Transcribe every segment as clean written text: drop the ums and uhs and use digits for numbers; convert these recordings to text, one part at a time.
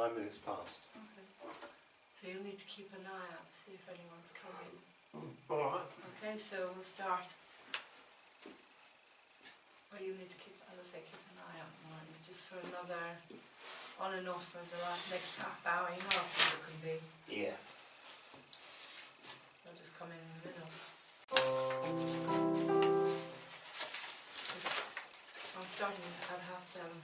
5 minutes past. Okay. So you'll need to keep an eye out, see if anyone's coming. Alright. Okay, so we'll start. Well, you need to keep, as I say, keep an eye out on just for another on and off for the next half hour. You know how people can be. Yeah. They'll just come in the middle. I'm starting at 7:30.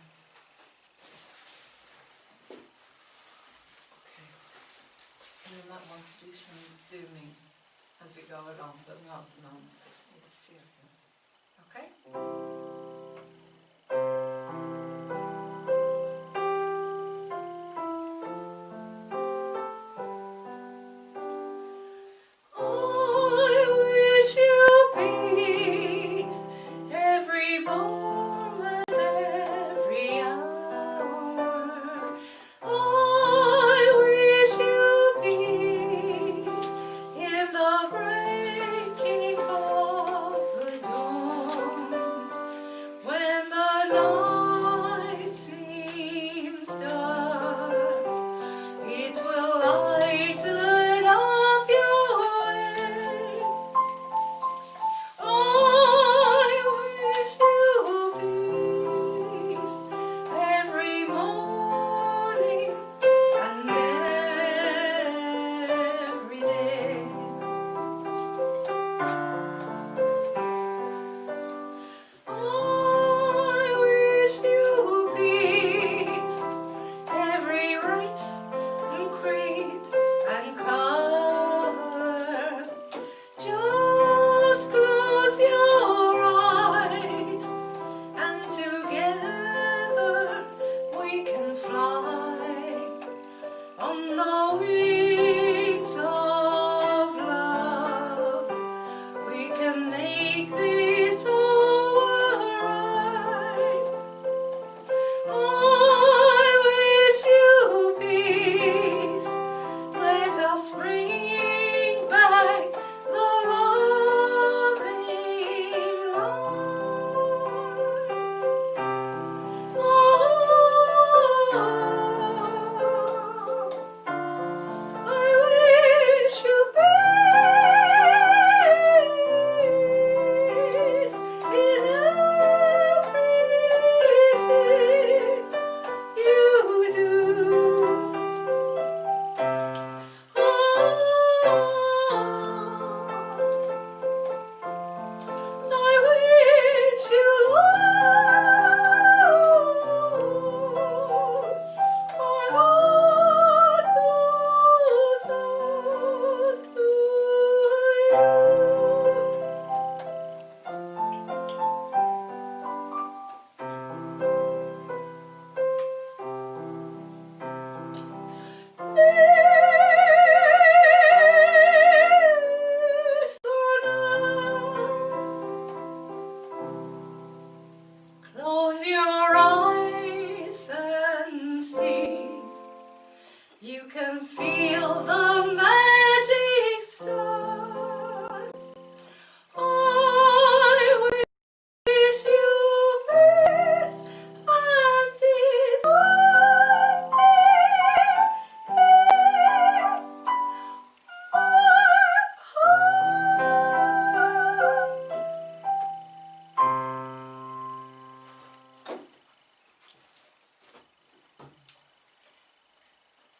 Okay. And you might want to do some zooming as we go along, but not at the moment. Just need to see everything. Okay?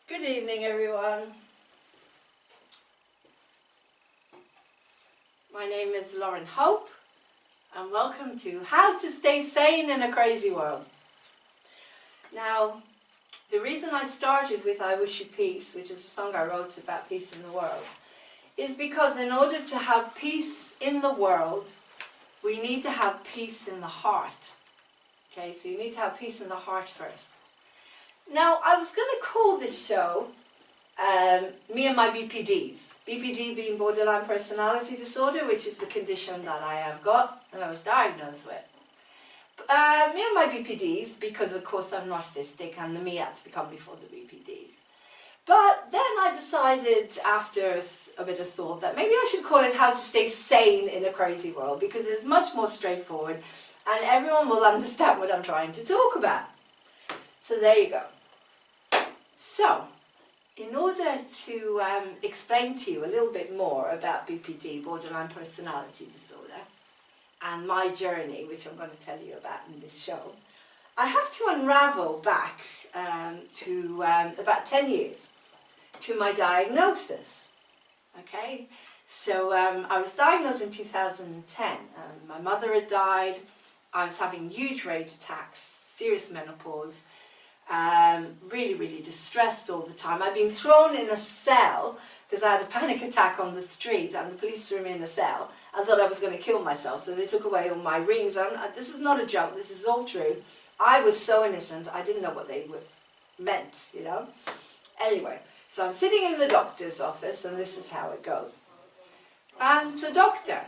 Good evening, everyone. My name is Lauren Hope, and welcome to How to Stay Sane in a Crazy World. Now, the reason I started with I Wish You Peace, which is a song I wrote about peace in the world, is because in order to have peace in the world, we need to have peace in the heart. Okay, so you need to have peace in the heart first. Now, I was going to call this show Me and My BPDs. BPD being borderline personality disorder, which is the condition that I have got and I was diagnosed with. Me and My BPDs, because of course I'm narcissistic and the me had to become before the BPDs. But then I decided after a bit of thought that maybe I should call it How to Stay Sane in a Crazy World, because it's much more straightforward and everyone will understand what I'm trying to talk about. So there you go. So, in order to explain to you a little bit more about BPD, borderline personality disorder, and my journey, which I'm going to tell you about in this show, I have to unravel back to about 10 years to my diagnosis. Okay, so I was diagnosed in 2010. My mother had died. I was having huge rage attacks, serious menopause, really, really distressed all the time. I'd been thrown in a cell because I had a panic attack on the street and the police threw me in a cell. I thought I was going to kill myself, so they took away all my rings. This is not a joke, this is all true. I was so innocent, I didn't know what they meant, you know. Anyway, so I'm sitting in the doctor's office and this is how it goes. So doctor,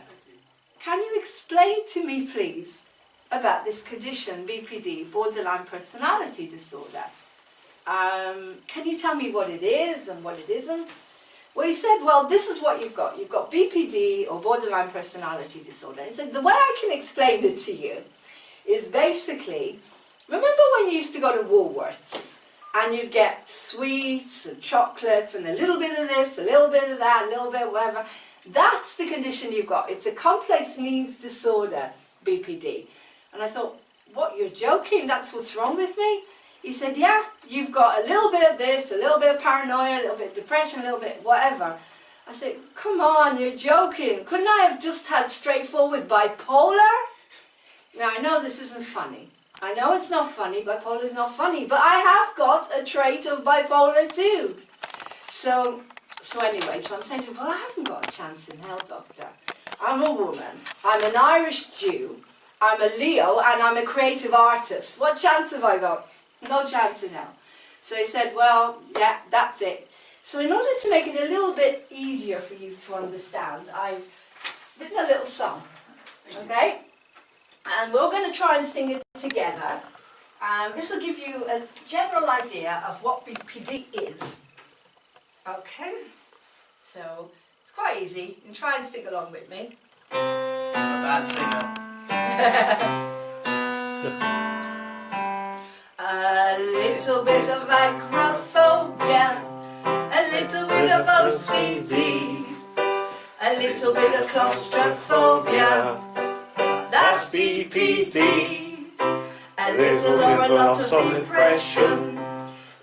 can you explain to me please about this condition, BPD, borderline personality disorder? Can you tell me what it is and what it isn't? Well, he said, well, this is what you've got. You've got BPD, or borderline personality disorder. He said, the way I can explain it to you is basically, remember when you used to go to Woolworths and you'd get sweets and chocolates and a little bit of this, a little bit of that, a little bit of whatever? That's the condition you've got. It's a complex needs disorder, BPD. And I thought, what, you're joking? That's what's wrong with me? He said, yeah, you've got a little bit of this, a little bit of paranoia, a little bit of depression, a little bit whatever. I said, come on, you're joking. Couldn't I have just had straightforward bipolar? Now, I know this isn't funny. I know it's not funny, bipolar is not funny, but I have got a trait of bipolar too. So anyway, so I'm saying to him, well, I haven't got a chance in hell, doctor. I'm a woman, I'm an Irish Jew, I'm a Leo, and I'm a creative artist. What chance have I got? No chance in hell. So he said, well, yeah, that's it. So in order to make it a little bit easier for you to understand, I've written a little song, okay? And we're going to try and sing it together. This will give you a general idea of what BPD is. Okay? So, it's quite easy. You can try and sing along with me. I'm a bad singer. A little bit of acrophobia, a little bit of OCD, a little bit of claustrophobia, that's BPD. A little or a lot of depression,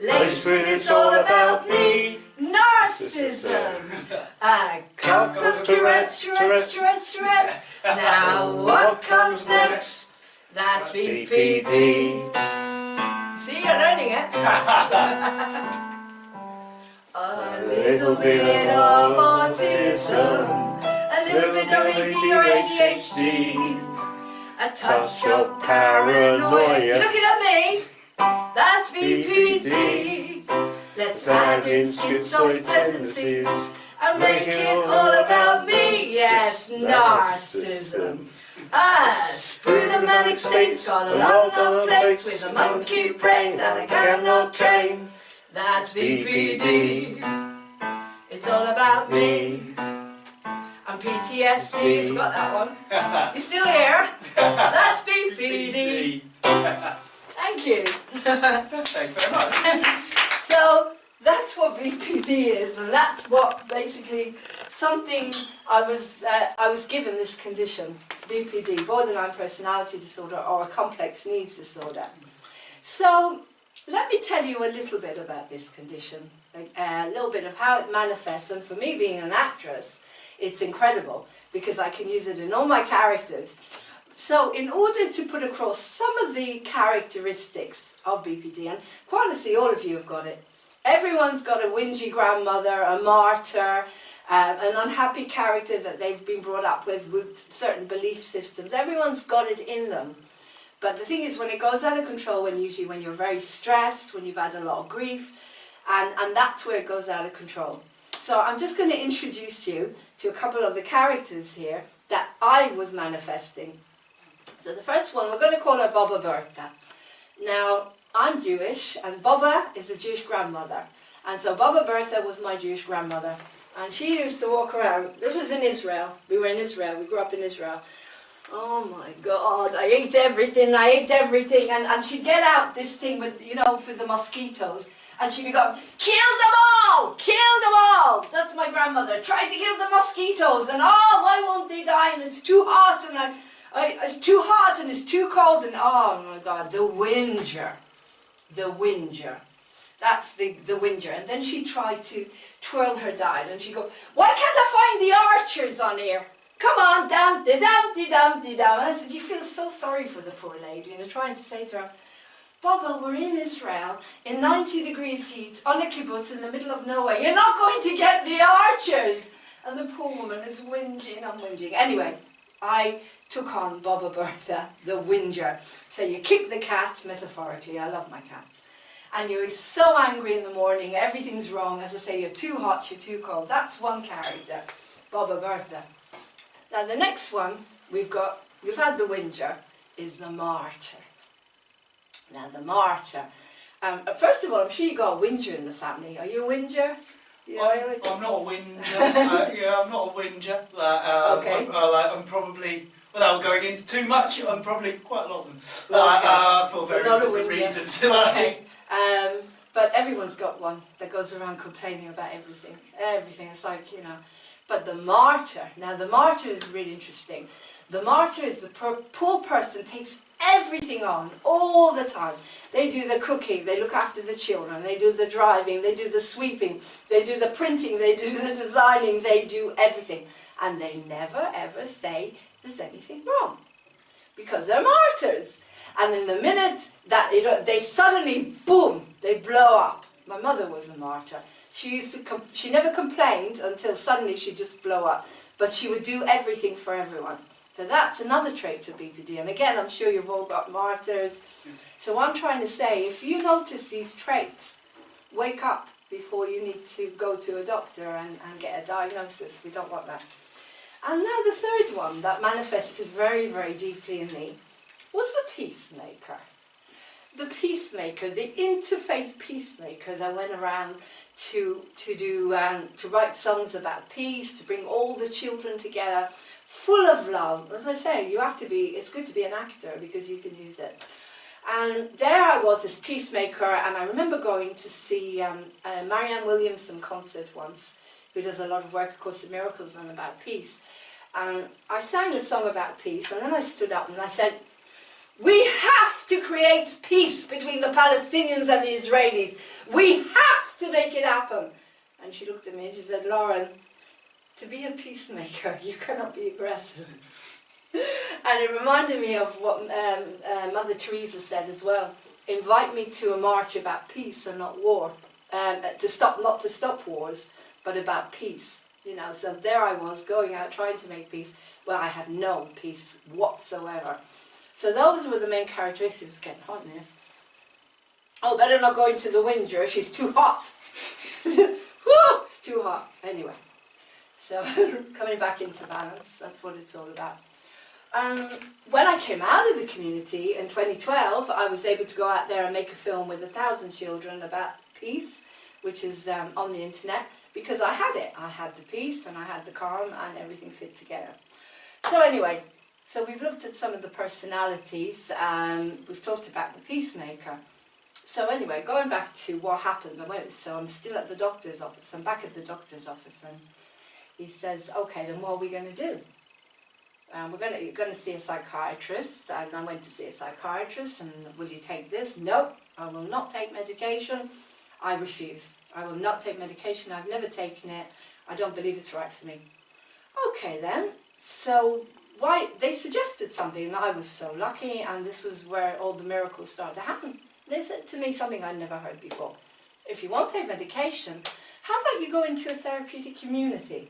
laced with it's all about me, narcissism, a cup of Tourette's. Now what comes next? That's BPD. See, you're learning it. A little bit of autism, a little bit of AD or ADHD, a touch of paranoia. You're looking at me. That's BPD. Let's add in schizoid tendencies and make it all about me. Yes, narcissism. A spoon of manic states, got a lot of plates with a monkey brain that I cannot train. That's BPD. It's all about me. I'm PTSD, forgot that one. You still here? That's BPD. Thank you. Thank you very much. So that's what BPD is, and that's what basically something I was given this condition, BPD, borderline personality disorder, or a complex needs disorder. So let me tell you a little bit about this condition, a little bit of how it manifests. And for me, being an actress, it's incredible because I can use it in all my characters. So in order to put across some of the characteristics of BPD, and quite honestly, all of you have got it. Everyone's got a whingy grandmother, a martyr, an unhappy character that they've been brought up with certain belief systems. Everyone's got it in them. But the thing is, when it goes out of control, usually when you're very stressed, when you've had a lot of grief, and that's where it goes out of control. So I'm just going to introduce you to a couple of the characters here that I was manifesting. So the first one, we're going to call her Baba Bertha. Now, I'm Jewish, and Baba is a Jewish grandmother. And so Baba Bertha was my Jewish grandmother. And she used to walk around. This was in Israel. We were in Israel. We grew up in Israel. Oh my God, I ate everything. And she'd get out this thing with, you know, for the mosquitoes. And she'd be going, kill them all! Kill them all! That's my grandmother. Tried to kill the mosquitoes and oh, why won't they die? And it's too hot and it's too hot and it's too cold and oh my God, the whinger. The whinger. That's the whinger. And then she tried to twirl her dial and she'd go, why can't I find the archers on here? Come on, Dumpty, Dumpty, Dumpty, Dumpty. And I said, you feel so sorry for the poor lady. And you're trying to say to her, Baba, we're in Israel, in 90 degrees heat, on a kibbutz in the middle of nowhere. You're not going to get the archers. And the poor woman is whinging and whinging. Anyway, I took on Baba Bertha, the whinger. So you kick the cat, metaphorically. I love my cats. And you're so angry in the morning, everything's wrong. As I say, you're too hot, you're too cold. That's one character, Baba Bertha. Now the next one we've had the whinger, is the martyr. Now the martyr. First of all, I'm sure you got a whinger in the family. Are you a whinger? I'm not a whinger. Yeah, I'm not a whinger. Okay. I'm probably, without going into too much, I'm probably quite a lot of them. For various not a different whinger. reasons. Okay. But everyone's got one that goes around complaining about everything. Everything. It's like, you know. But the martyr. Now the martyr is really interesting. The martyr is the poor person takes everything on all the time. They do the cooking, they look after the children, they do the driving, they do the sweeping, they do the printing, they do the designing, they do everything. And they never ever say there's anything wrong. Because they're martyrs. And in the minute that they suddenly, boom, they blow up. My mother was a martyr. She never complained until suddenly she'd just blow up. But she would do everything for everyone. So that's another trait of BPD. And again, I'm sure you've all got martyrs. So what I'm trying to say, if you notice these traits, wake up before you need to go to a doctor and get a diagnosis. We don't want that. And now the third one that manifested very, very deeply in me was the peacemaker. The peacemaker, the interfaith peacemaker that went around to write songs about peace, to bring all the children together, full of love. As I say, it's good to be an actor because you can use it. And there I was, this peacemaker, and I remember going to see a Marianne Williamson concert once, who does a lot of work, of course, in Miracles and about peace. And I sang a song about peace, and then I stood up and I said, we have to create peace between the Palestinians and the Israelis. We have to make it happen. And she looked at me and she said, Lauren, to be a peacemaker, you cannot be aggressive. And it reminded me of what Mother Teresa said as well. Invite me to a march about peace and not war. Not to stop wars, but about peace. You know, so there I was going out trying to make peace. Well, I had no peace whatsoever. So those were the main characteristics. It's getting hot now. Oh, better not go into the whinger. She's too hot. Woo! It's too hot. Anyway. So coming back into balance, that's what it's all about. When I came out of the community in 2012, I was able to go out there and make a film with 1,000 children about peace, which is on the internet, because I had it. I had the peace and I had the calm and everything fit together. So anyway, so we've looked at some of the personalities. We've talked about the peacemaker. So anyway, going back to what happened, so I'm still at the doctor's office. I'm back at the doctor's office and he says, okay, then what are we going to do? You're going to see a psychiatrist. And I went to see a psychiatrist and will you take this? Nope, I will not take medication. I refuse. I will not take medication. I've never taken it. I don't believe it's right for me. Okay then, so why? They suggested something and I was so lucky and this was where all the miracles started to happen. They said to me something I'd never heard before. If you won't take medication, how about you go into a therapeutic community?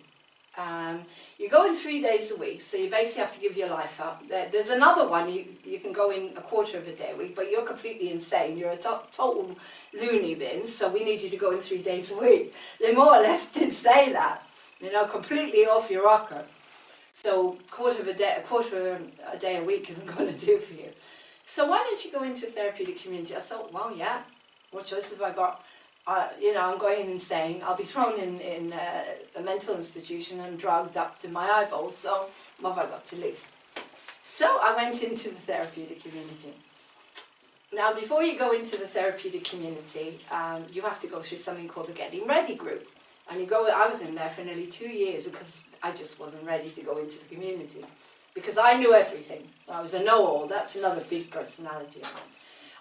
You go in 3 days a week, so you basically have to give your life up. There's another one, you can go in a quarter of a day a week, but you're completely insane. You're a total loony bin, so we need you to go in 3 days a week. They more or less did say that, you know, completely off your rocker. So a quarter a day a week isn't going to do for you. So why don't you go into a therapeutic community? I thought, well, yeah, what choice have I got? You know, I'm going insane. I'll be thrown in a mental institution and drugged up to my eyeballs. So what have I got to lose? So I went into the therapeutic community. Now, before you go into the therapeutic community, you have to go through something called the Getting Ready group. And I was in there for nearly 2 years because I just wasn't ready to go into the community. Because I knew everything. I was a know-all. That's another big personality of mine.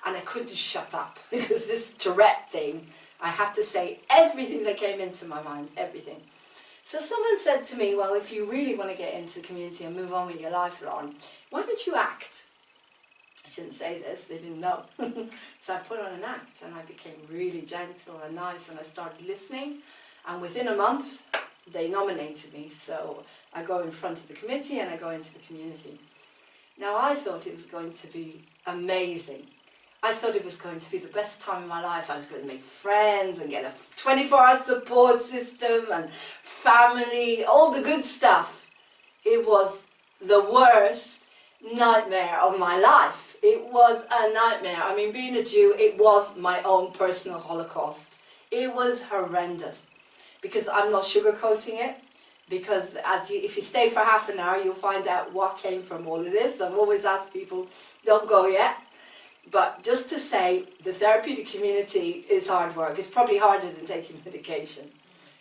And I couldn't shut up because this Tourette thing, I had to say everything that came into my mind, everything. So someone said to me, well, if you really want to get into the community and move on with your life, Lauren, why don't you act? I shouldn't say this, they didn't know. So I put on an act and I became really gentle and nice and I started listening. And within a month, they nominated me. So I go in front of the committee and I go into the community. Now I thought it was going to be amazing. I thought it was going to be the best time of my life. I was going to make friends and get a 24-hour support system and family, all the good stuff. It was the worst nightmare of my life. It was a nightmare. I mean, being a Jew, it was my own personal Holocaust. It was horrendous because I'm not sugarcoating it. Because if you stay for half an hour, you'll find out what came from all of this. I've always asked people, don't go yet. But just to say, the therapeutic community is hard work. It's probably harder than taking medication.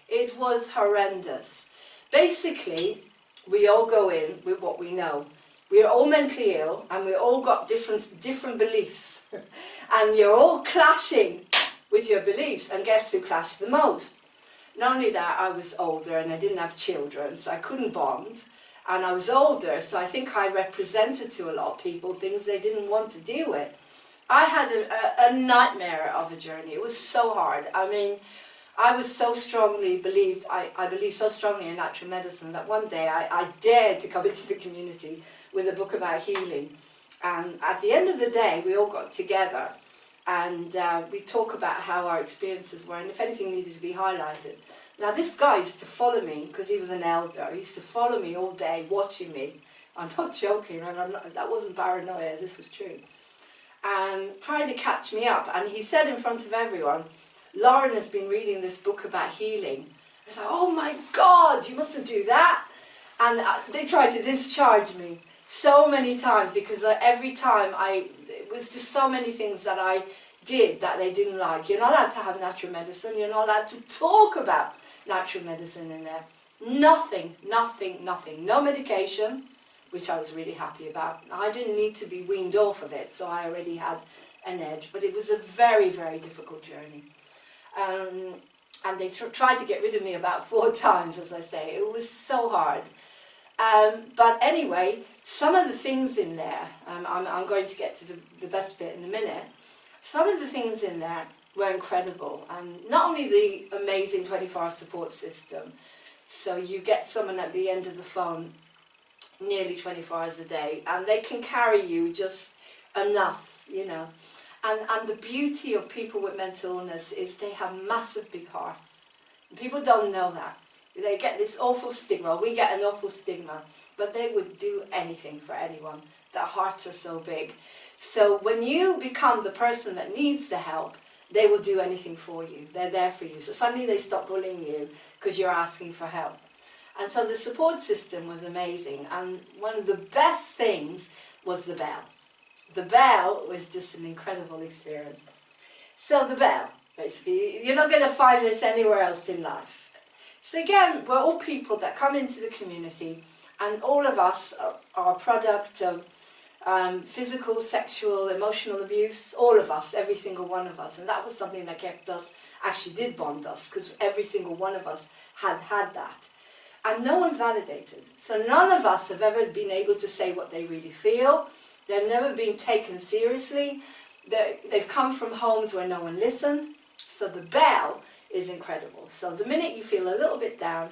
It was horrendous. Basically, we all go in with what we know. We're all mentally ill and we all got different beliefs. And you're all clashing with your beliefs. And guess who clashed the most? Not only that, I was older and I didn't have children, so I couldn't bond. And I was older, so I think I represented to a lot of people things they didn't want to deal with. I had a nightmare of a journey. It was so hard. I mean, I was so strongly believed, I believed so strongly in natural medicine that one day I dared to come into the community with a book about healing. And at the end of the day, we all got together and we talk about how our experiences were and if anything needed to be highlighted. Now this guy used to follow me because he was an elder. He used to follow me all day, watching me. I'm not joking, and that wasn't paranoia, this was true. And trying to catch me up. And he said in front of everyone, Lauren has been reading this book about healing. I was like, oh my God, you mustn't do that. And they tried to discharge me so many times because every time it was just so many things that I did that they didn't like. You're not allowed to have natural medicine. You're not allowed to talk about natural medicine in there. Nothing, nothing, nothing. No medication, which I was really happy about. I didn't need to be weaned off of it, so I already had an edge. But it was a very, very difficult journey. And they tried to get rid of me about 4 times, as I say. It was so hard. But anyway, some of the things in there, I'm going to get to the best bit in a minute. Some of the things in there were incredible. And not only the amazing 24-hour support system, so you get someone at the end of the phone nearly 24 hours a day, and they can carry you just enough, you know. And the beauty of people with mental illness is they have massive big hearts. And people don't know that. They get this awful stigma. We get an awful stigma, but they would do anything for anyone. Their hearts are so big. So when you become the person that needs the help, they will do anything for you. They're there for you. So suddenly they stop bullying you because you're asking for help. And so the support system was amazing. And one of the best things was the bell. The bell was just an incredible experience. So the bell, basically, you're not going to find this anywhere else in life. So again, we're all people that come into the community, and all of us are a product of physical, sexual, emotional abuse. All of us, every single one of us. And that was something that kept us, actually did bond us, because every single one of us had that. And no one's validated. So none of us have ever been able to say what they really feel. They've never been taken seriously. They've come from homes where no one listened. So the bell is incredible. So the minute you feel a little bit down,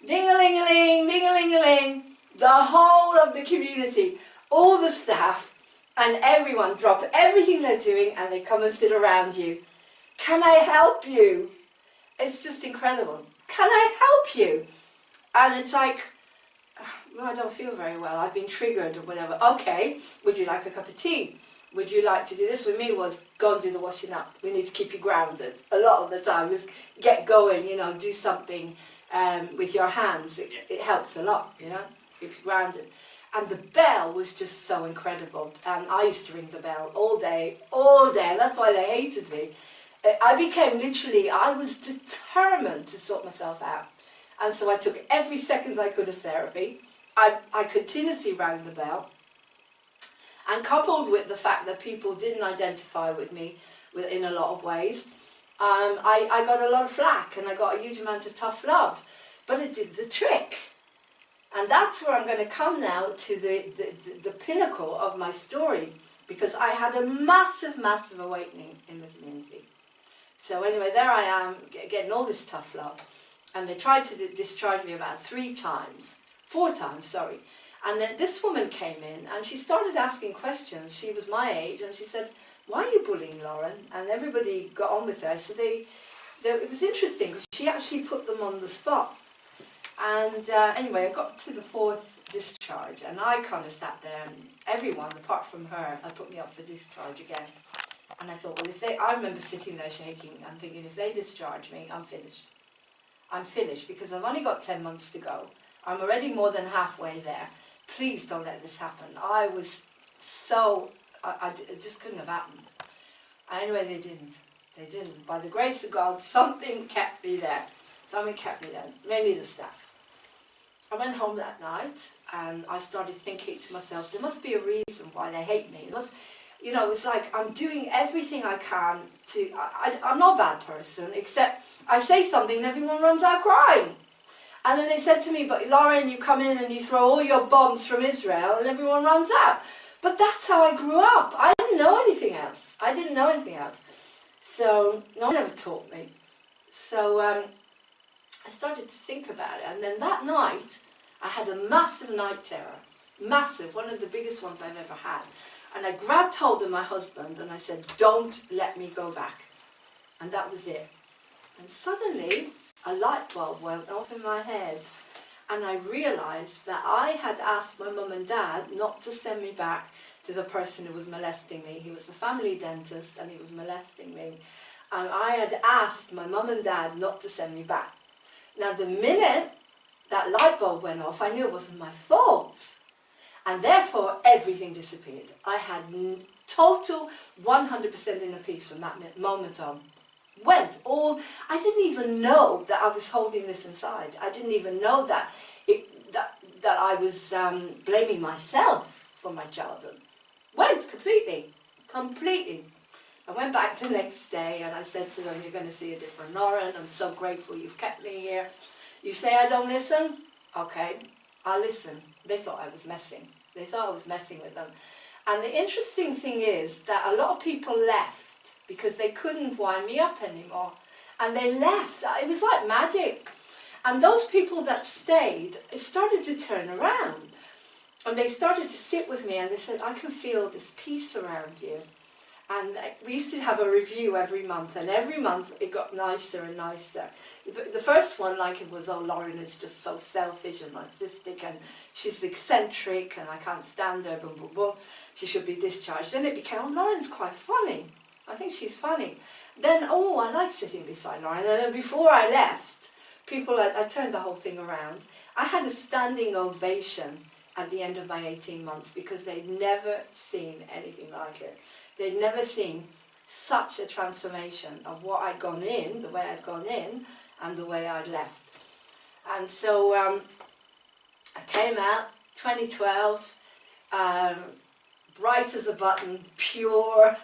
ding-a-ling-a-ling, ding-a-ling-a-ling, the whole of the community, all the staff and everyone drop everything they're doing and they come and sit around you. Can I help you? It's just incredible. Can I help you? And it's like, well, I don't feel very well, I've been triggered or whatever. Okay, would you like a cup of tea? Would you like to do this? With me was, go and do the washing up. We need to keep you grounded. A lot of the time was get going, you know, do something with your hands. It helps a lot, you know, keep you grounded. And the bell was just so incredible. And I used to ring the bell all day, all day. That's why they hated me. I became literally, I was determined to sort myself out. And so I took every second I could of therapy. I continuously rang the bell. And coupled with the fact that people didn't identify with me in a lot of ways, I got a lot of flack and I got a huge amount of tough love. But it did the trick. And that's where I'm going to come now to the pinnacle of my story, because I had a massive, massive awakening in the community. So anyway, there I am, getting all this tough love. And they tried to discharge me about 4 times, sorry. And then this woman came in and she started asking questions. She was my age and she said, "Why are you bullying Lauren?" And everybody got on with her. So it was interesting because she actually put them on the spot. And anyway, I got to the 4th discharge and I kind of sat there and everyone, apart from her, had put me up for discharge again. And I thought, well, I remember sitting there shaking and thinking, if they discharge me, I'm finished. I'm finished because I've only got 10 months to go. I'm already more than halfway there. Please don't let this happen. I was so, it just couldn't have happened. Anyway, they didn't. They didn't. By the grace of God, something kept me there. Something kept me there, mainly the staff. I went home that night and I started thinking to myself, there must be a reason why they hate me. It must, you know, it's like I'm doing everything I can to, I'm not a bad person, except I say something and everyone runs out crying. And then they said to me, but Lauren, you come in and you throw all your bombs from Israel and everyone runs out. But that's how I grew up. I didn't know anything else. I didn't know anything else. So no one ever taught me. So I started to think about it. And then that night, I had a massive night terror. Massive, one of the biggest ones I've ever had. And I grabbed hold of my husband and I said, don't let me go back. And that was it. And suddenly, a light bulb went off in my head. And I realized that I had asked my mum and dad not to send me back to the person who was molesting me. He was a family dentist and he was molesting me. And I had asked my mum and dad not to send me back. Now the minute that light bulb went off, I knew it wasn't my fault. And therefore everything disappeared. I had total 100% inner peace from that moment on. I didn't even know that I was holding this inside. I didn't even know that I was blaming myself for my childhood. Went completely. I went back the next day and I said to them, you're going to see a different Lauren. I'm so grateful you've kept me here. You say I don't listen? Okay, I'll listen. They thought I was messing. They thought I was messing with them. And the interesting thing is that a lot of people left because they couldn't wind me up anymore. And they left. It was like magic. And those people that stayed, it started to turn around. And they started to sit with me and they said, I can feel this peace around you. And we used to have a review every month, and every month it got nicer and nicer. The first one, like, it was, oh, Lauren is just so selfish and narcissistic, and she's eccentric, and I can't stand her, boom, boom, boom. She should be discharged. Then it became, oh, Lauren's quite funny. I think she's funny. Then, oh, I like sitting beside Lauren. And then before I left, I turned the whole thing around. I had a standing ovation at the end of my 18 months because they'd never seen anything like it. They'd never seen such a transformation of what I'd gone in, the way I'd gone in, and the way I'd left. And so I came out, 2012, bright as a button, pure,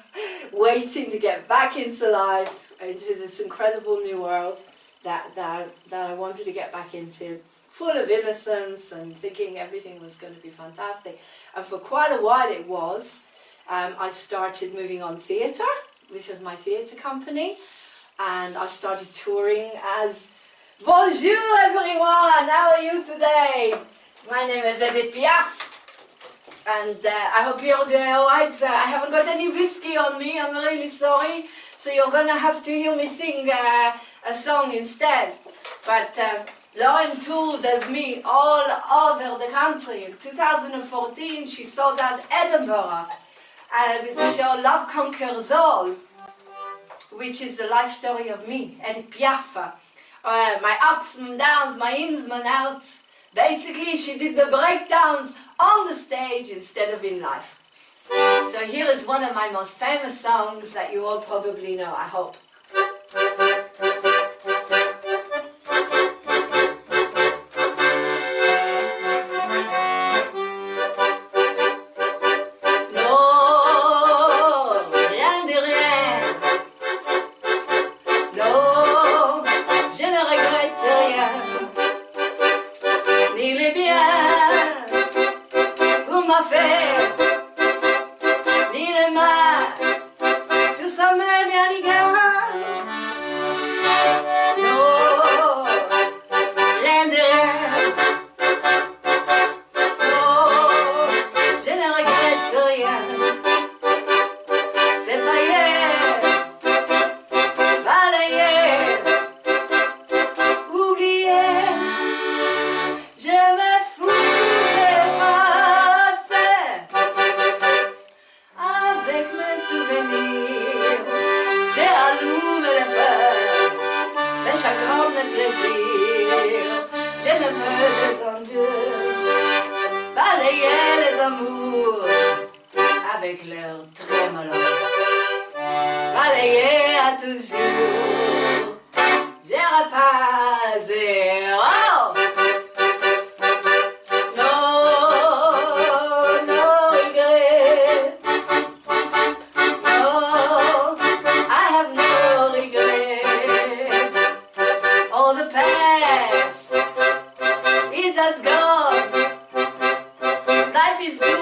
waiting to get back into life, into this incredible new world that I wanted to get back into, full of innocence and thinking everything was going to be fantastic. And for quite a while it was. I started moving on theatre, which was my theatre company, and I started touring as Bonjour everyone, how are you today? My name is Edith Piaf, and I hope you're doing alright. I haven't got any whiskey on me, I'm really sorry, so you're gonna have to hear me sing a song instead. But Lauren toured as me all over the country. In 2014 she sold out Edinburgh with the show Love Conquers All, which is the life story of me, Edith Piaf. My ups and downs, my ins and outs. Basically, she did the breakdowns on the stage instead of in life. So here is one of my most famous songs that you all probably know, I hope. Avec leur trémolo, balayé à toujours, j'irai pas zéro. No, no regret. No, I have no regret. All the past, it has gone. Life is good.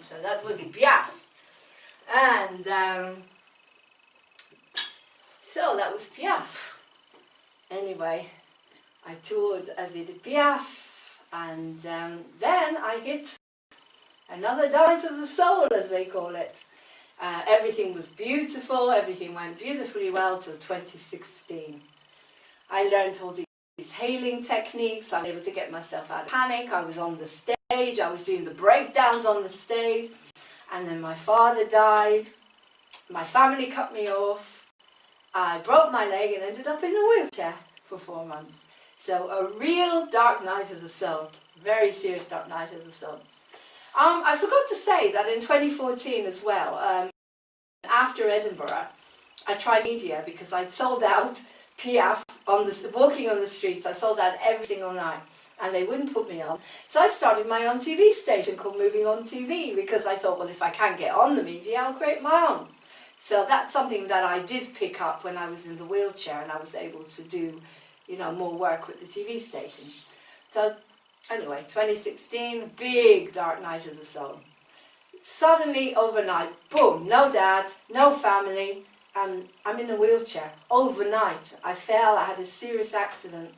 So that was Piaf, and so that was Piaf. Anyway, I toured as Edith Piaf, and then I hit another night of the soul, as they call it. Everything was beautiful, everything went beautifully well till 2016. I learned all these hailing techniques, I was able to get myself out of panic, I was on the stage, I was doing the breakdowns on the stage, and then my father died, my family cut me off, I broke my leg and ended up in a wheelchair for 4 months. So a real dark night of the soul, very serious dark night of the soul. I forgot to say that in 2014 as well, after Edinburgh, I tried media because I'd sold out Piaf walking on the streets. I sold out every single night and they wouldn't put me on. So I started my own TV station called Moving On TV because I thought, well, if I can't get on the media, I'll create my own. So that's something that I did pick up when I was in the wheelchair and I was able to do, you know, more work with the TV station. So anyway, 2016, big dark night of the soul. Suddenly, overnight, boom, no dad, no family, and I'm in a wheelchair. Overnight, I fell, I had a serious accident,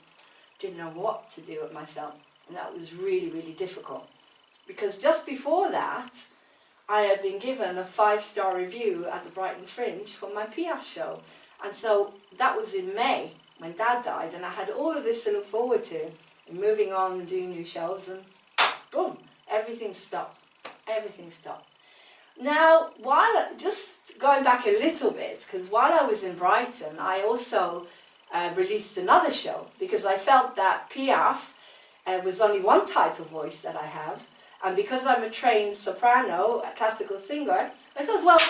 didn't know what to do with myself, and that was really, really difficult. Because just before that, I had been given a 5-star review at the Brighton Fringe for my Piaf show. And so that was in May, when Dad died, and I had all of this to look forward to, and moving on and doing new shows, and boom, everything stopped. Everything stopped. Now, just going back a little bit, because while I was in Brighton, I also released another show, because I felt that Piaf was only one type of voice that I have, and because I'm a trained soprano, a classical singer, I thought, well,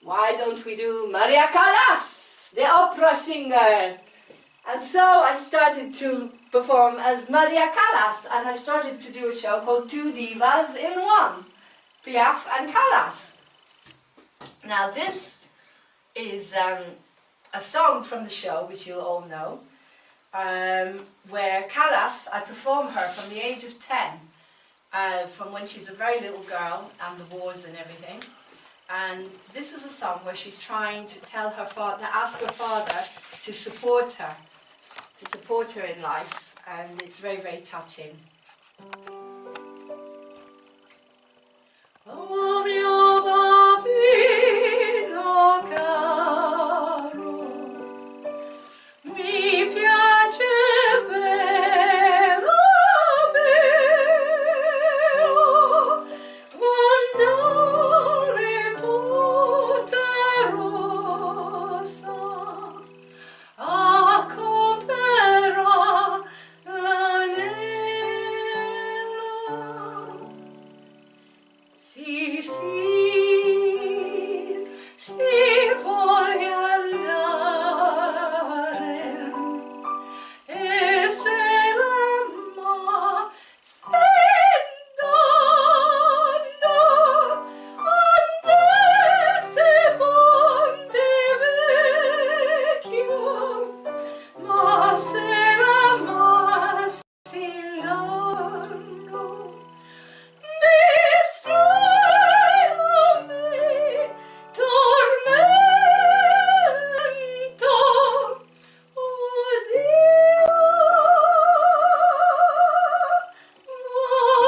why don't we do Maria Callas, the opera singer? And so I started to perform as Maria Callas, and I started to do a show called Two Divas in One, Piaf and Callas. Now this is a song from the show, which you all know, where Callas, I perform her from the age of 10, from when she's a very little girl and the wars and everything. And this is a song where she's trying to tell her father, ask her father to support her in life, and it's very, very touching. Oh mio bambino caro, mi piace vero, vero, mandare puta rosa a copera l'anello. Sì, sì, voglio andare, e se l'amma stendando, onde se ponte vecchio, ma se l'amma stendando, distrae tormento, Dio,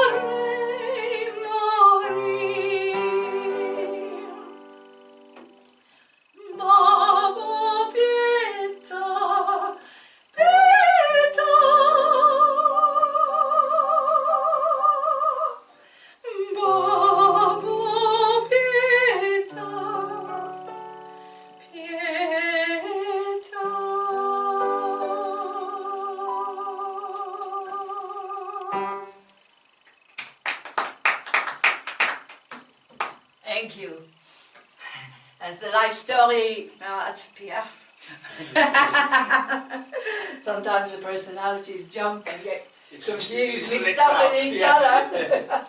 vorrei morire. Babbo pietà, pietà, Babbo pietà, pietà. Thank you. That's the life story. No, that's Piaf. Sometimes the personalities jump and get confused, mixed up with each other.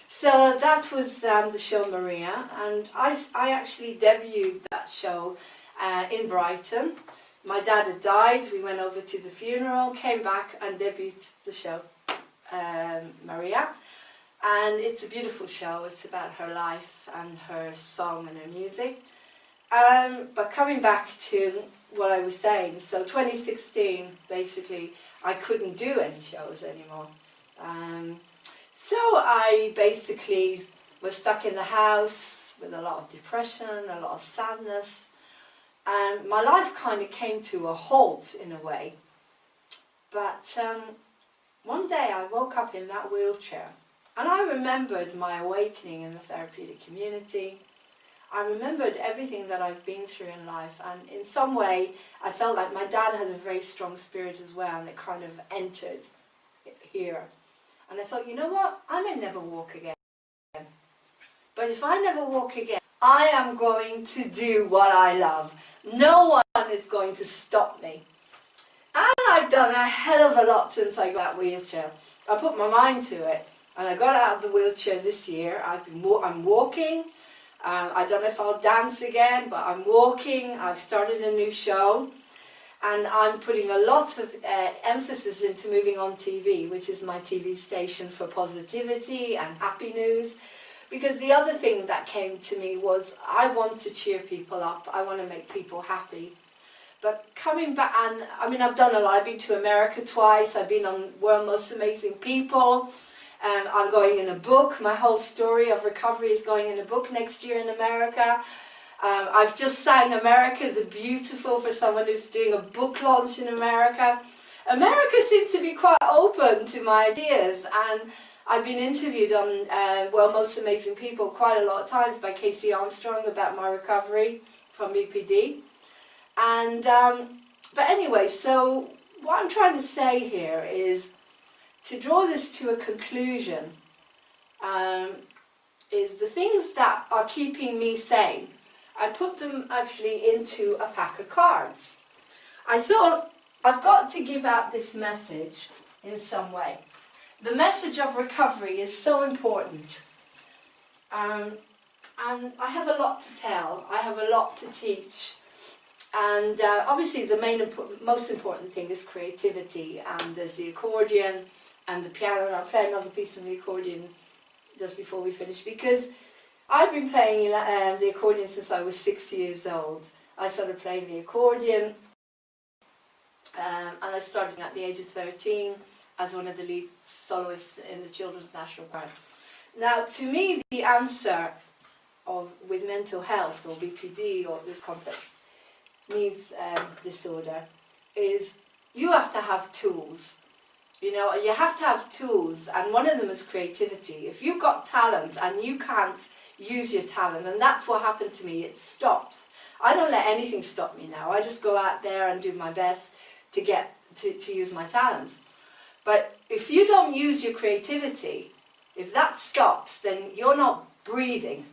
So that was the show Maria, and I actually debuted that show in Brighton. My dad had died, we went over to the funeral, came back and debuted the show Maria. And it's a beautiful show. It's about her life and her song and her music. But coming back to what I was saying, so 2016, basically, I couldn't do any shows anymore. So I basically was stuck in the house with a lot of depression, a lot of sadness. And my life kind of came to a halt in a way. But one day I woke up in that wheelchair. And I remembered my awakening in the therapeutic community. I remembered everything that I've been through in life, and in some way I felt like my dad had a very strong spirit as well, and it kind of entered here. And I thought, you know what, I may never walk again. But if I never walk again, I am going to do what I love. No one is going to stop me. And I've done a hell of a lot since I got that wheelchair. I put my mind to it. And I got out of the wheelchair this year. I'm walking. I don't know if I'll dance again, but I'm walking. I've started a new show. And I'm putting a lot of emphasis into moving on TV, which is my TV station for positivity and happy news. Because the other thing that came to me was I want to cheer people up. I want to make people happy. But coming back, and I mean, I've done a lot. I've been to America twice. I've been on World's Most Amazing People. I'm going in a book. My whole story of recovery is going in a book next year in America. I've just sang America the Beautiful for someone who's doing a book launch in America. America seems to be quite open to my ideas, and I've been interviewed on World's Most Amazing People quite a lot of times by Casey Armstrong about my recovery from BPD. And but anyway, so what I'm trying to say here is, to draw this to a conclusion, is the things that are keeping me sane, I put them actually into a pack of cards. I thought, I've got to give out this message in some way. The message of recovery is so important. And I have a lot to tell, I have a lot to teach. And obviously the most important thing is creativity, and there's the accordion and the piano, and I'll play another piece of the accordion just before we finish, because I've been playing the accordion since I was 6 years old. I started playing the accordion and I started at the age of 13 as one of the lead soloists in the Children's National Choir. Now, to me, the answer with mental health or BPD or this complex needs disorder is you have to have tools. You know, you have to have tools, and one of them is creativity. If you've got talent and you can't use your talent, and that's what happened to me, it stops. I don't let anything stop me now. I just go out there and do my best to get to use my talents. But if you don't use your creativity, if that stops, then you're not breathing.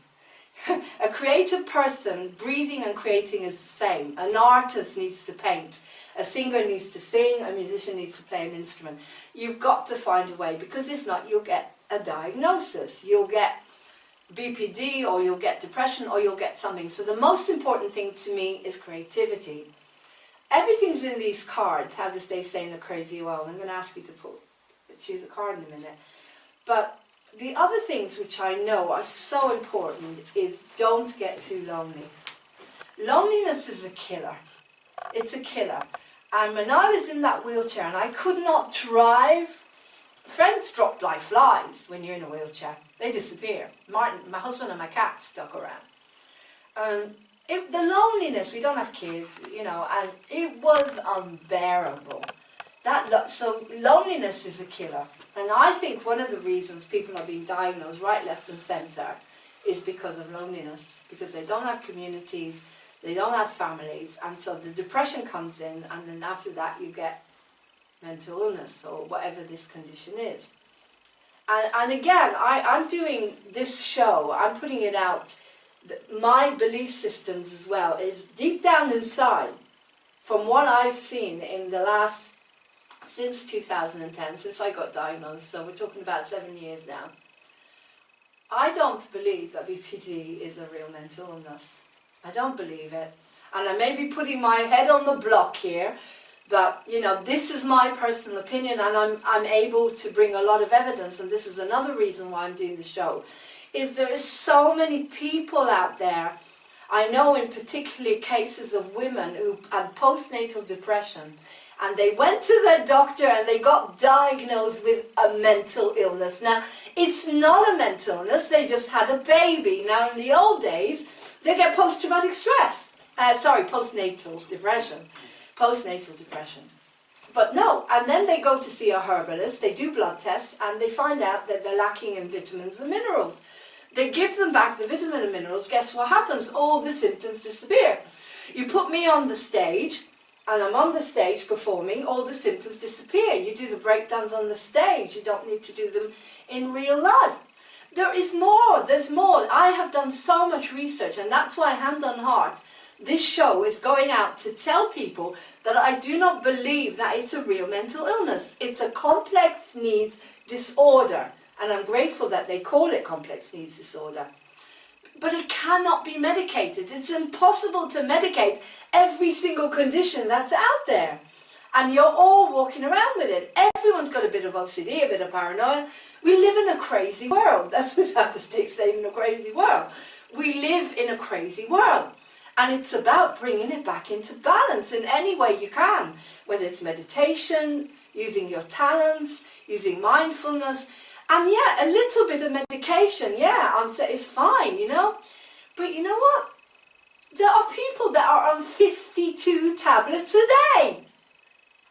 A creative person, breathing and creating is the same. An artist needs to paint. A singer needs to sing. A musician needs to play an instrument. You've got to find a way, because if not, you'll get a diagnosis. You'll get BPD, or you'll get depression, or you'll get something. So the most important thing to me is creativity. Everything's in these cards, how to stay sane in a crazy world. I'm going to ask you to choose a card in a minute. But the other things which I know are so important is don't get too lonely. Loneliness is a killer. It's a killer. And when I was in that wheelchair and I could not drive, friends dropped like flies when you're in a wheelchair. They disappear. Martin, my husband and my cat stuck around. The loneliness, we don't have kids, you know, and it was unbearable. So loneliness is a killer. And I think one of the reasons people are being diagnosed right, left and centre is because of loneliness. Because they don't have communities, they don't have families, and so the depression comes in, and then after that you get mental illness or whatever this condition is. And again, I'm doing this show, I'm putting it out, my belief systems as well, is deep down inside, from what I've seen in the last, since 2010, since I got diagnosed, so we're talking about 7 years now, I don't believe that BPD is a real mental illness. I don't believe it. And I may be putting my head on the block here, but, you know, this is my personal opinion, and I'm able to bring a lot of evidence, and this is another reason why I'm doing the show, is there is so many people out there. I know in particular cases of women who had postnatal depression, and they went to their doctor and they got diagnosed with a mental illness. Now, it's not a mental illness, they just had a baby. Now, in the old days, they get post-traumatic stress. Postnatal depression. Postnatal depression. But no, and then they go to see a herbalist, they do blood tests, and they find out that they're lacking in vitamins and minerals. They give them back the vitamin and minerals, guess what happens? All the symptoms disappear. You put me on the stage, and I'm on the stage performing, all the symptoms disappear. You do the breakdowns on the stage, you don't need to do them in real life. There is more, there's more. I have done so much research, and that's why, hand on heart, this show is going out to tell people that I do not believe that it's a real mental illness. It's a complex needs disorder, and I'm grateful that they call it complex needs disorder. But it cannot be medicated. It's impossible to medicate every single condition that's out there. And you're all walking around with it. Everyone's got a bit of OCD, a bit of paranoia. We live in a crazy world. That's what's happened to stay in a crazy world. We live in a crazy world. And it's about bringing it back into balance in any way you can. Whether it's meditation, using your talents, using mindfulness. And yeah, a little bit of medication, yeah, I'm saying it's fine, you know. But you know what? There are people that are on 52 tablets a day.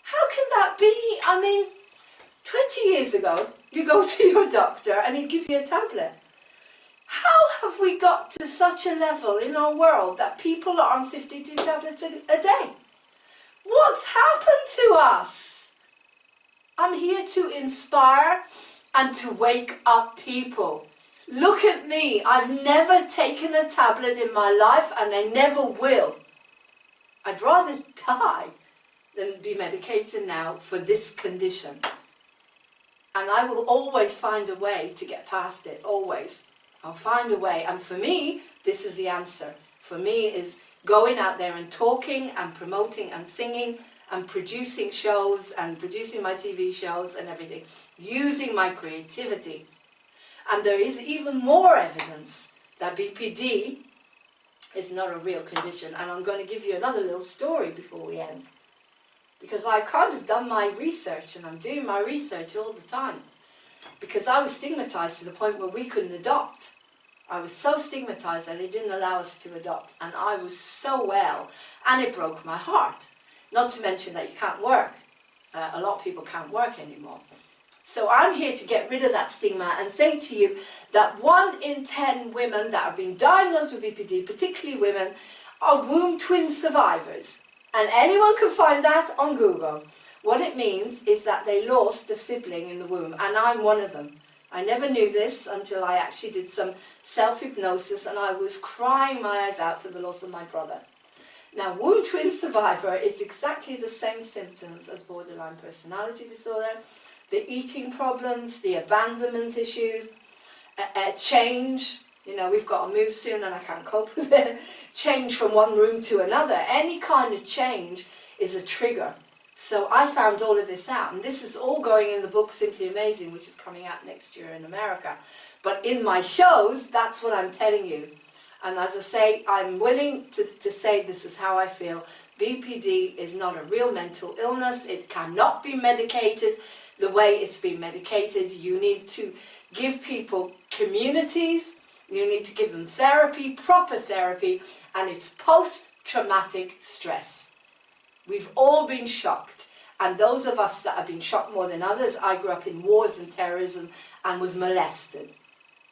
How can that be? I mean, 20 years ago, you go to your doctor and he'd give you a tablet. How have we got to such a level in our world that people are on 52 tablets a day? What's happened to us? I'm here to inspire and to wake up people. Look at me. I've never taken a tablet in my life, and I never will. I'd rather die than be medicated now for this condition. And I will always find a way to get past it, always. I'll find a way. And for me, this is the answer. For me is going out there and talking and promoting and singing and producing shows and producing my TV shows and everything, using my creativity. And there is even more evidence that BPD is not a real condition. And I'm going to give you another little story before we end. because I kind of done my research, and I'm doing my research all the time, because I was stigmatized to the point where we couldn't adopt. I was so stigmatized that they didn't allow us to adopt, and I was so well, and it broke my heart. Not to mention that you can't work. A lot of people can't work anymore. So I'm here to get rid of that stigma and say to you that 1 in 10 women that have been diagnosed with BPD, particularly women, are womb twin survivors. And anyone can find that on Google. What it means is that they lost a sibling in the womb, and I'm one of them. I never knew this until I actually did some self-hypnosis, and I was crying my eyes out for the loss of my brother. Now, womb twin survivor is exactly the same symptoms as borderline personality disorder, the eating problems, the abandonment issues, change. You know, we've got to move soon and I can't cope with it. Change from one room to another. Any kind of change is a trigger. So I found all of this out, and this is all going in the book Simply Amazing, which is coming out next year in America. But in my shows, that's what I'm telling you. And as I say, I'm willing to say this is how I feel. BPD is not a real mental illness. It cannot be medicated the way it's been medicated. You need to give people communities. You need to give them therapy, proper therapy, and it's post-traumatic stress. We've all been shocked, and those of us that have been shocked more than others, I grew up in wars and terrorism and was molested.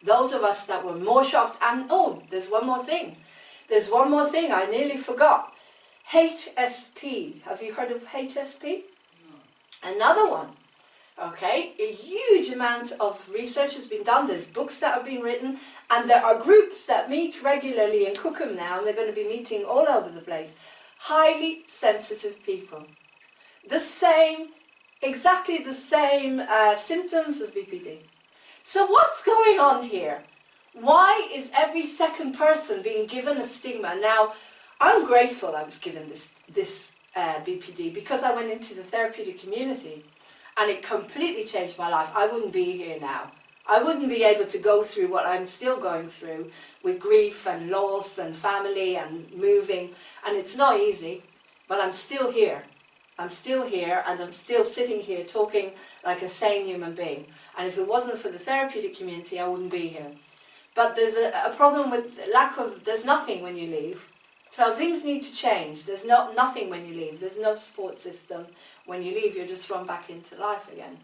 Those of us that were more shocked, and oh, there's one more thing. There's one more thing I nearly forgot. HSP. Have you heard of HSP? No. Another one. Okay, a huge amount of research has been done. There's books that have been written, and there are groups that meet regularly in Cookham now, and they're going to be meeting all over the place. Highly sensitive people. The same, exactly the same symptoms as BPD. So what's going on here? Why is every second person being given a stigma? Now, I'm grateful I was given this BPD because I went into the therapeutic community and it completely changed my life. I wouldn't be here now. I wouldn't be able to go through what I'm still going through with grief and loss and family and moving. And it's not easy, but I'm still here. I'm still here, and I'm still sitting here talking like a sane human being. And if it wasn't for the therapeutic community, I wouldn't be here. But there's a problem with there's nothing when you leave. So things need to change. There's nothing when you leave. There's no support system. When you leave, you're just thrown back into life again.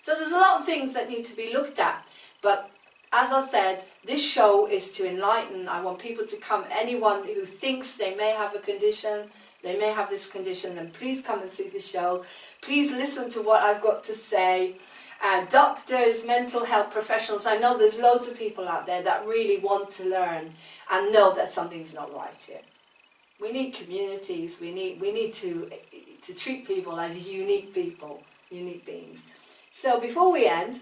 So there's a lot of things that need to be looked at. But as I said, this show is to enlighten. I want people to come. Anyone who thinks they may have a condition, they may have this condition, then please come and see the show. Please listen to what I've got to say. Doctors, mental health professionals, I know there's loads of people out there that really want to learn and know that something's not right here. We need communities, we need to treat people as unique people, unique beings. So before we end,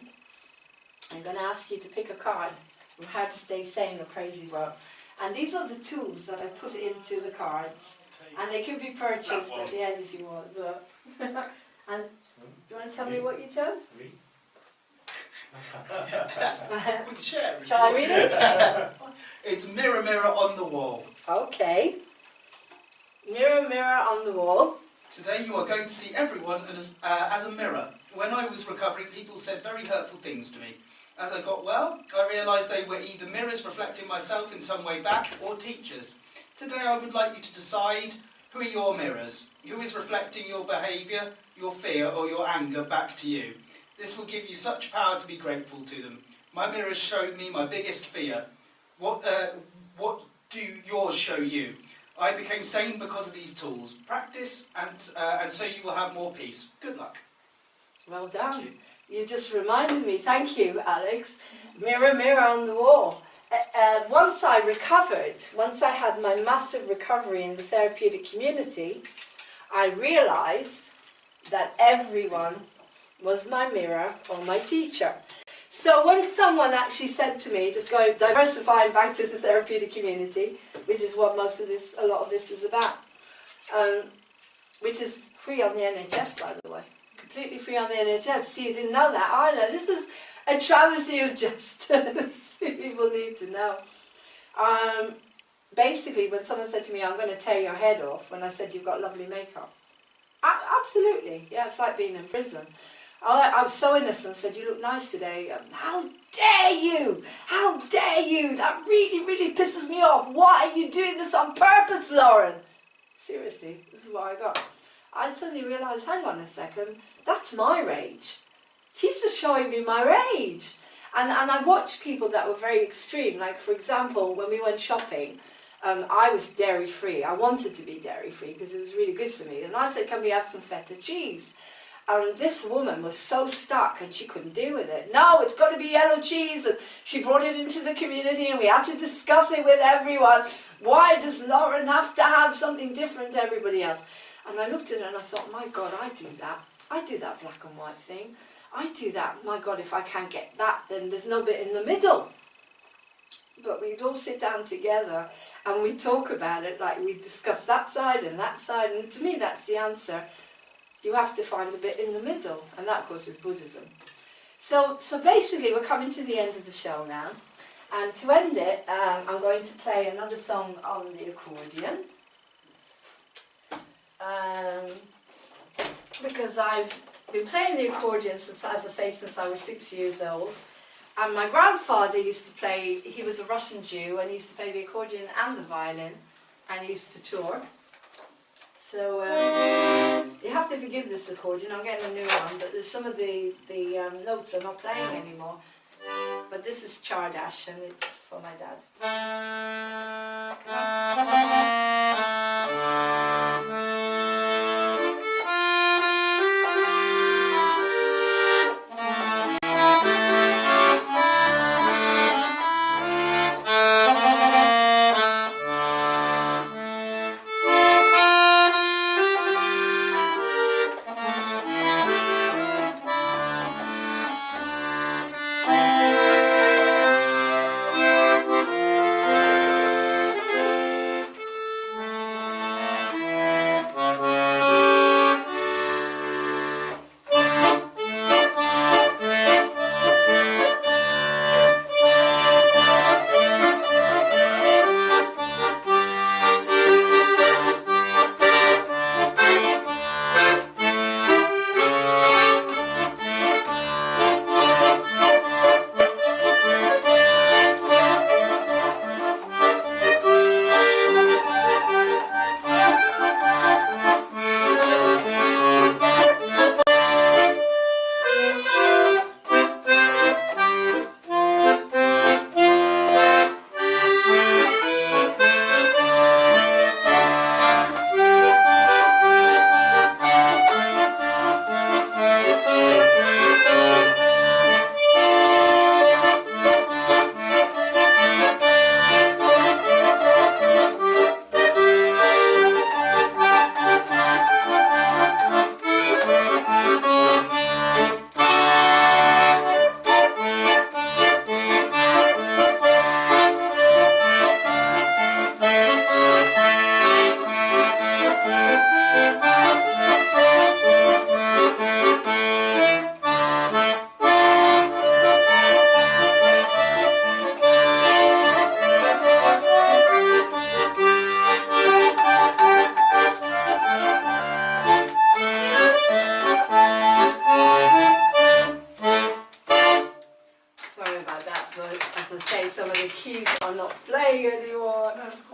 I'm going to ask you to pick a card from How to Stay Sane in a Crazy World. And these are the tools that I put into the cards. And they can be purchased at the end if you want as well. And do you want to tell me what you chose? We can share it. Shall I read it? It's Mirror, Mirror on the Wall. Okay. Mirror, mirror on the wall. Today you are going to see everyone as a mirror. When I was recovering, people said very hurtful things to me. As I got well, I realised they were either mirrors reflecting myself in some way back, or teachers. Today I would like you to decide who are your mirrors, who is reflecting your behaviour, your fear or your anger back to you. This will give you such power to be grateful to them. My mirrors showed me my biggest fear. What do yours show you? I became sane because of these tools. Practice and so you will have more peace. Good luck. Well done. You just reminded me. Thank you, Alex. Mirror, mirror on the wall. Once I recovered, once I had my massive recovery in the therapeutic community, I realised that everyone was my mirror or my teacher. So when someone actually said to me, just going diversifying back to the therapeutic community, which is what a lot of this is about, which is free on the NHS, by the way, completely free on the NHS. See, you didn't know that either. This is a travesty of justice. People need to know. Basically, when someone said to me, "I'm going to tear your head off," when I said, "You've got lovely makeup," I Absolutely. Yeah, it's like being in prison. I was so innocent, said, you look nice today. How dare you? How dare you? That really, really pisses me off. Why are you doing this on purpose, Lauren? Seriously, this is what I got. I suddenly realised, hang on a second, that's my rage. She's just showing me my rage. And I watched people that were very extreme. Like, for example, when we went shopping, I was dairy-free. I wanted to be dairy-free because it was really good for me. And I said, can we have some feta cheese? And this woman was so stuck and she couldn't deal with it. No, it's got to be yellow cheese. And she brought it into the community and we had to discuss it with everyone. Why does Lauren have to have something different to everybody else? And I looked at her and I thought, my God, I do that. I do that black and white thing. I do that. My God, if I can't get that, then there's no bit in the middle. But we'd all sit down together and we'd talk about it, like we'd discuss that side. And to me, that's the answer. You have to find the bit in the middle, and that, of course, is Buddhism. So basically, we're coming to the end of the show now, and to end it, I'm going to play another song on the accordion, because I've been playing the accordion since, as I say, since I was 6 years old, and my grandfather used to play. He was a Russian Jew, and he used to play the accordion and the violin, and he used to tour. So you have to forgive this accordion. I'm getting a new one, but there's some of the notes are not playing anymore. But this is Chardash, and it's for my dad.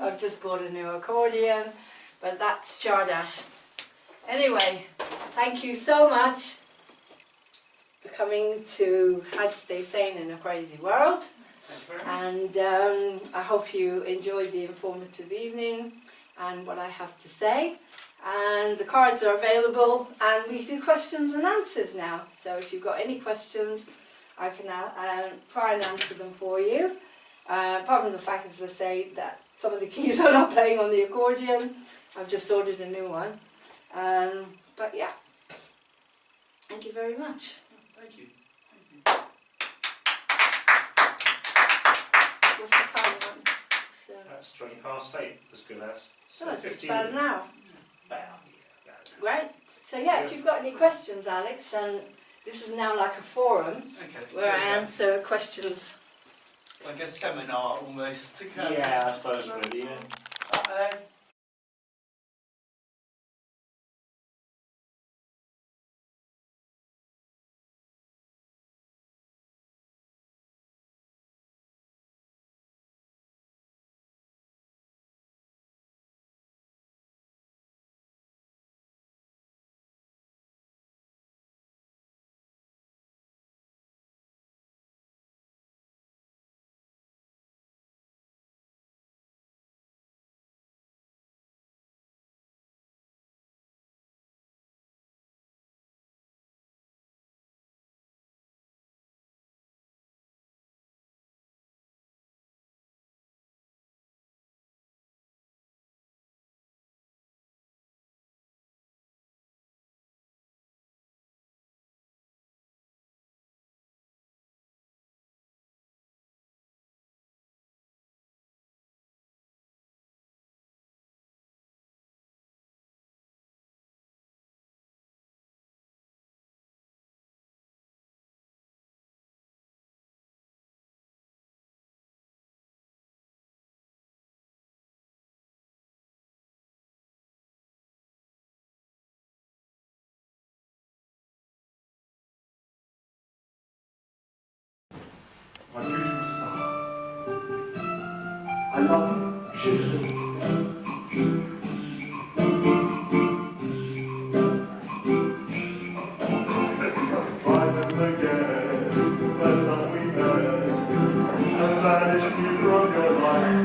I've just bought a new accordion, but that's Chardash. Anyway, thank you so much for coming to How to Stay Sane in a Crazy World. And I hope you enjoyed the informative evening and what I have to say. And the cards are available, and we do questions and answers now. So if you've got any questions, I can try and answer them for you. Apart from the fact, as I say, that some of the keys are not playing on the accordion. I've just ordered a new one. But yeah, thank you very much. Thank you. What's the time on? So, that's 20 past 8, as good as. So oh, it's 15 about an hour. Great. So yeah, if you've got any questions, Alex, and this is now like a forum where I answer questions. Like a seminar almost to come. Yeah, I suppose really, yeah. my beautiful star. I love you, Shizu. Try to forget the first time we met and vanish you from your life.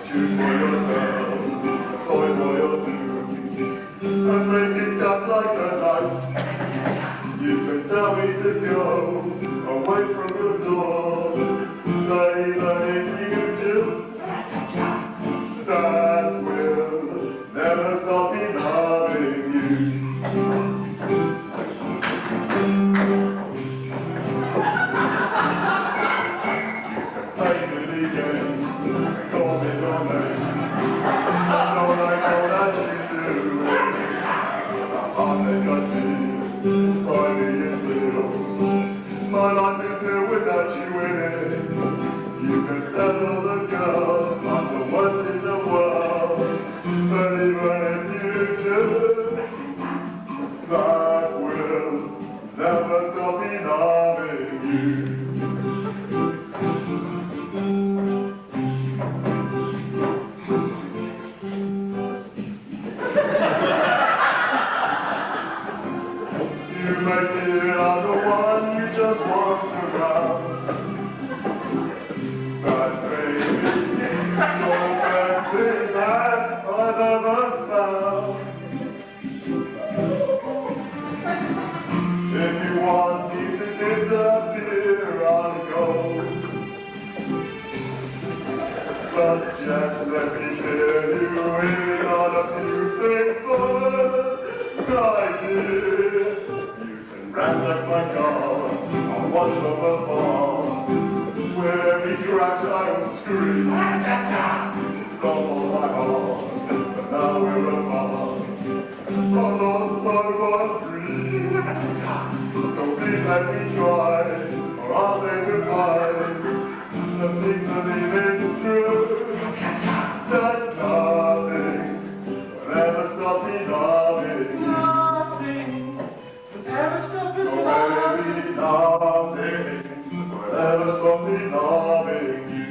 Choose for yourself a toy boy or two and make it cut like a knife. You can tell me to go away from your door, but even if you do, that will never stop me loving you. Face it again, call me your name. I know that you do. The heartache I feel inside me is real. My life is new without you in it. You can tell all the girls I'm the worst in the world. But even if you do, that will never stop me loving you. You make me I'm the one you just want to love. But baby, you're the best thing that I've ever found. If you want me to disappear, I'll go. But just let me fill you in on a few things first, my dear. Ransack my car, I'll watch from afar. With every crash I will scream, stop all my heart, but now we're apart. I'm lost but I'm free, so please let me try, or I'll say goodbye. But please believe it's true, that nothing will ever stop me loving you. Never stop me loving, nothing will ever stop me loving you.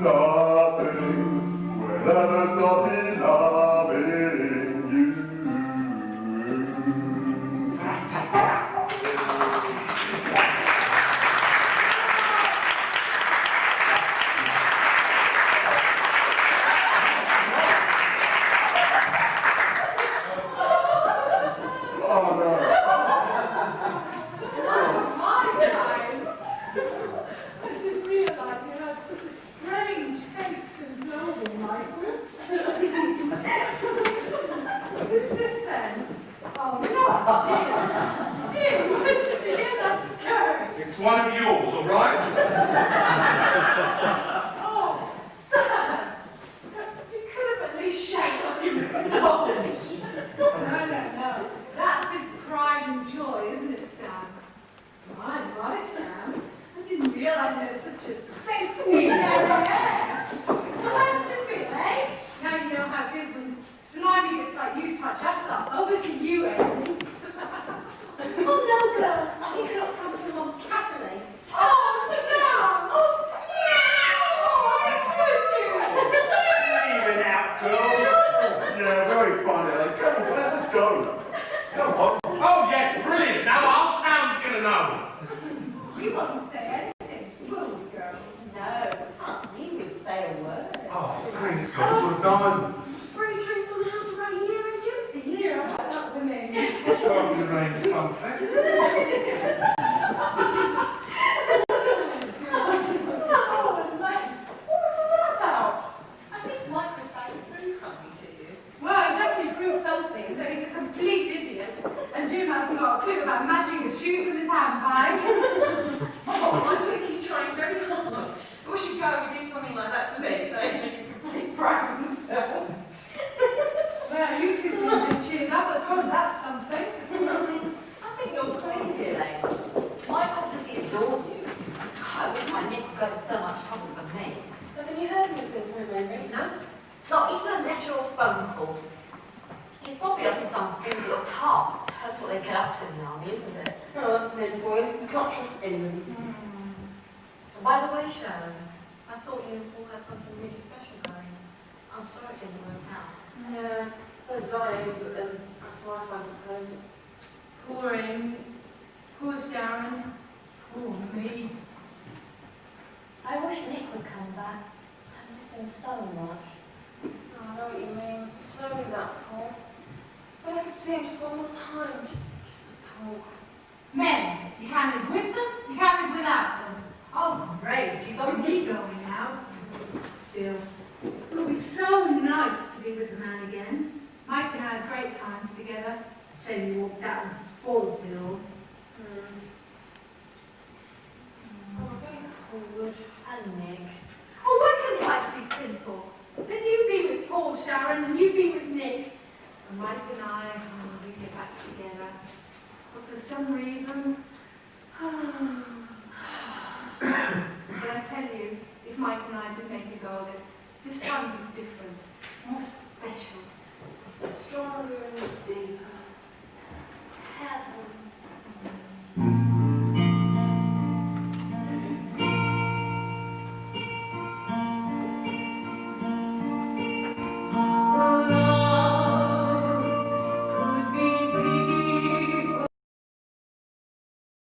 Nothing will ever stop me loving you. It's one of yours, all right? Oh, sir! You could have at least shown off your knowledge. No. That's his pride and joy, isn't it, Sam? Right, Sam. I didn't realise there was such a sexy area. Well, how's this bit, eh? Now you know how it feels when slimy bits like you touch us up. Over to you, Amy. Oh no, girl! You cannot come to Mom Kathleen. Oh, Sam! Oh, Leave it out, girls. Yeah, very funny. Come on, let's go. Come on. Oh, yes, brilliant. Now the whole town's going to know. You won't say anything, will you, girls? No, Aunt me wouldn't say a word. Oh, thanks, girls, for diamonds. Free drinks on the house right here and Jupiter. Yeah, I like that woman. Sure, you arrange something. Well, he definitely proved something, that he's a complete idiot, and Jim hasn't got a clue about matching his shoes with his handbag. I think he's trying very hard. I wish you'd go and do something like that for me. They'd be really proud of themselves. Well, you two seem to cheer up, I suppose that's something. I think you're crazy, Elaine. Mike obviously adores you. I wish my Nick would go to so much trouble for me. Haven't you heard anything from him, Amy? No? Not even a letter or phone call. He's probably up to some boozy or tart. That's what they get up to in the army, isn't it? Oh, that's Will. You can't trust anyone. And by the way, Sharon, I thought you all had something really special going. I'm sorry it didn't work out. Yeah, so did I, but that's life, I suppose. Poor Amy. Poor Sharon. Poor me. I wish Nick would come back. I miss him so much. Oh, I know what you mean. It's lonely, that Paul. But I could see him just one more time, just to talk. Men, you can't live with them, you can't live without them. Oh, great, you've got me going now. Still, it will be so nice to be with the man again. Mike and I had great times together. Shame you walked out and spoiled it all. Oh, very good. And Nick. Oh, why can't life be simple? Then you be with Paul, Sharon, and you be with Nick. And Mike and I, we get back together. But for some reason,